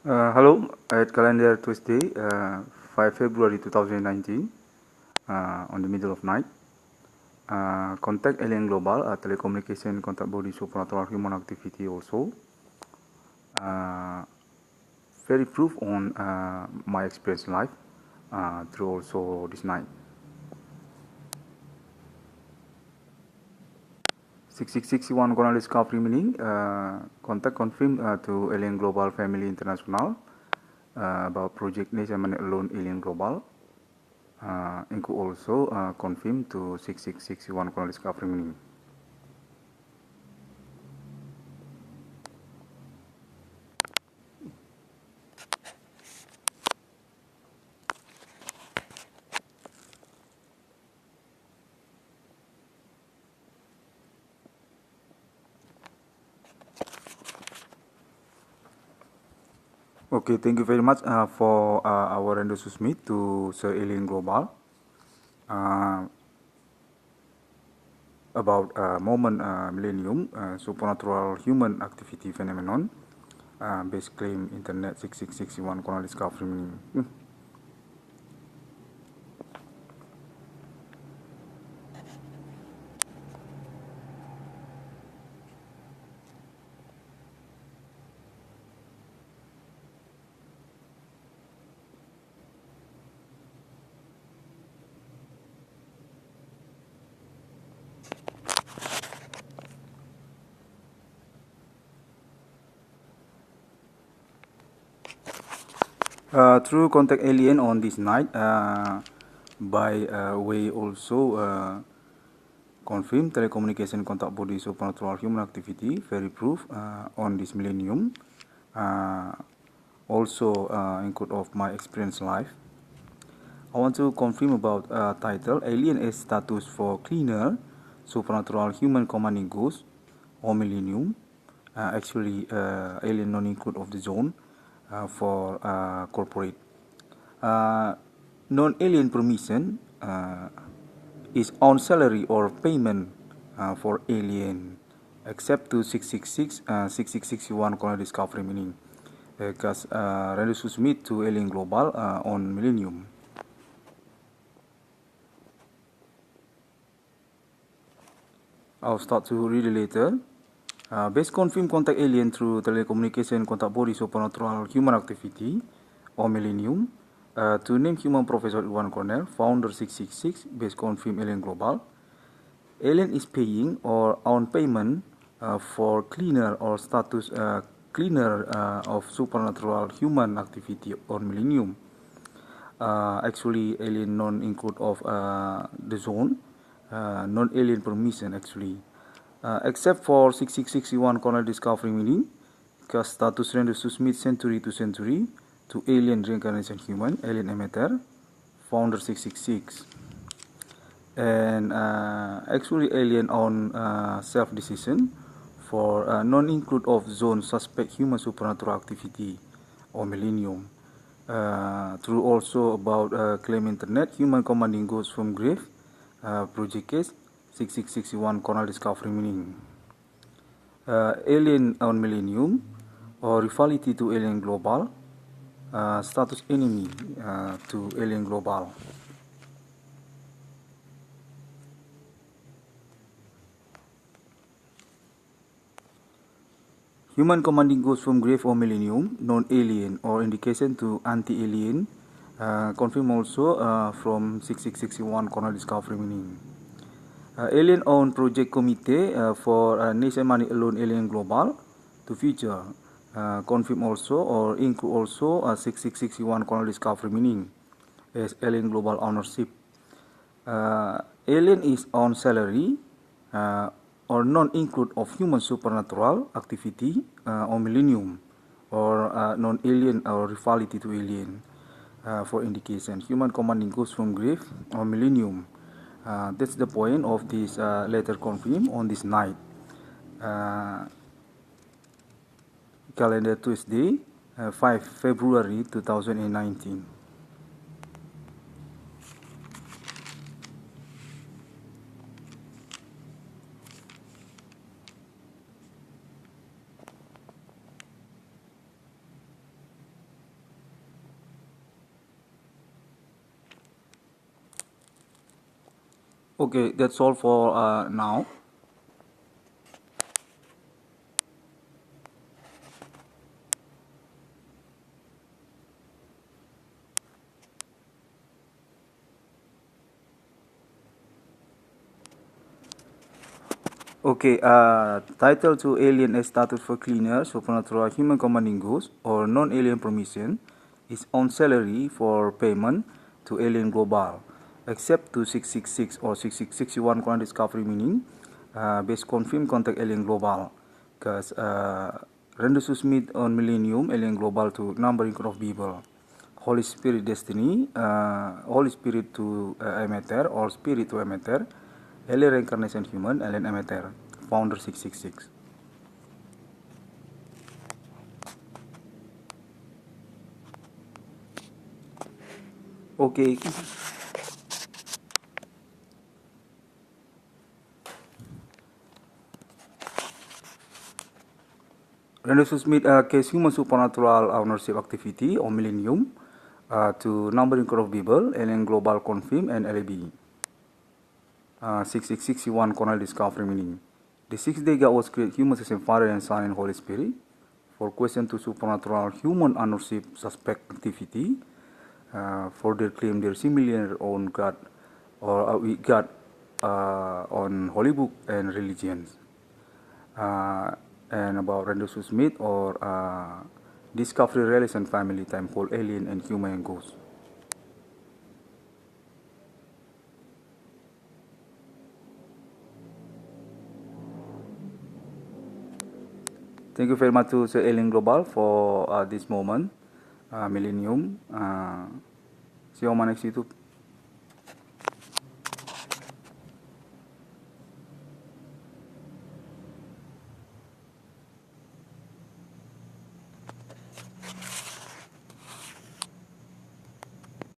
Hello, at calendar Tuesday, 5 February 2019, on the middle of night. Contact alien global, telecommunication contact body supernatural human activity also. Uh, Very proof on my experience life through also this night. 6661 cornel discovery meaning contact confirmed to alien global family international about project nation alone alien global. Include also confirm to 6661 cornel discovery meaning. Okay, thank you very much for our Rendo Susmit to Sir Alien Global uh, about moment millennium supernatural human activity phenomenon base claim internet 6661 corner discovery. Through contact alien on this night by way also confirm telecommunication contact body supernatural human activity very proof on this millennium also include of my experience life. I want to confirm about title alien as status for cleaner supernatural human commanding ghost or millennium. Actually alien non include of the zone for corporate non-alien permission is on salary or payment for alien except to 666 6661 corner discovery meaning because reduces meet to alien global on millennium. I'll start to read it later. Base confirm contact alien through telecommunication contact body supernatural human activity or millennium. To name human Professor Irwan Cornel, founder 666, base confirm alien global. Alien is paying or on payment for cleaner or status cleaner of supernatural human activity or millennium. Actually, alien non include of the zone, non-alien permission actually. Except for 6661 corner discovery meaning, because status render to Smith century to century to alien reincarnation human, alien emitter, founder 666. And actually alien on self-decision for non-include of zone suspect human supernatural activity or millennium. Through also about claim internet human commanding ghosts from grave project case 6661 corner discovery meaning. Alien on millennium or rivalry to alien global status enemy to alien global. Human commanding ghosts from grave or millennium, non-alien or indication to anti-alien, confirm also from 6661 corner discovery meaning. Alien on project committee for nation money alone alien global to future, confirm also or include also 6661 corner discovery meaning as alien global ownership. Alien is on salary or non-include of human supernatural activity or millennium or non-alien or rivalry to alien for indication. Human commanding ghosts from grave or millennium. That's the point of this letter confirm on this night. Calendar Tuesday, 5 February 2019. Okay, that's all for now. Okay, title to alien status for cleaner, supernatural human commanding ghost, or non-alien permission is on salary for payment to alien global, except to 666 or 6661 current discovery meaning, based confirm contact alien global, because render susmit on millennium alien global to numbering of people. Holy Spirit destiny, Holy Spirit to emitter or spirit to emitter, alien reincarnation human, alien emitter, founder 666. Okay, Render submit a case human supernatural ownership activity or millennium to numbering of people, alien global confirm and LAB. 6661 cornel discovery meaning. The sixth day God was created human as Father and Son and Holy Spirit. For question to supernatural human ownership suspect activity, for their claim their similar on God or with God on Holy Book and religions. And about Randall Smith or discovery relation family time called alien and human and ghost. Thank you very much to the Alien Global for this moment, Millennium. See you on my next YouTube.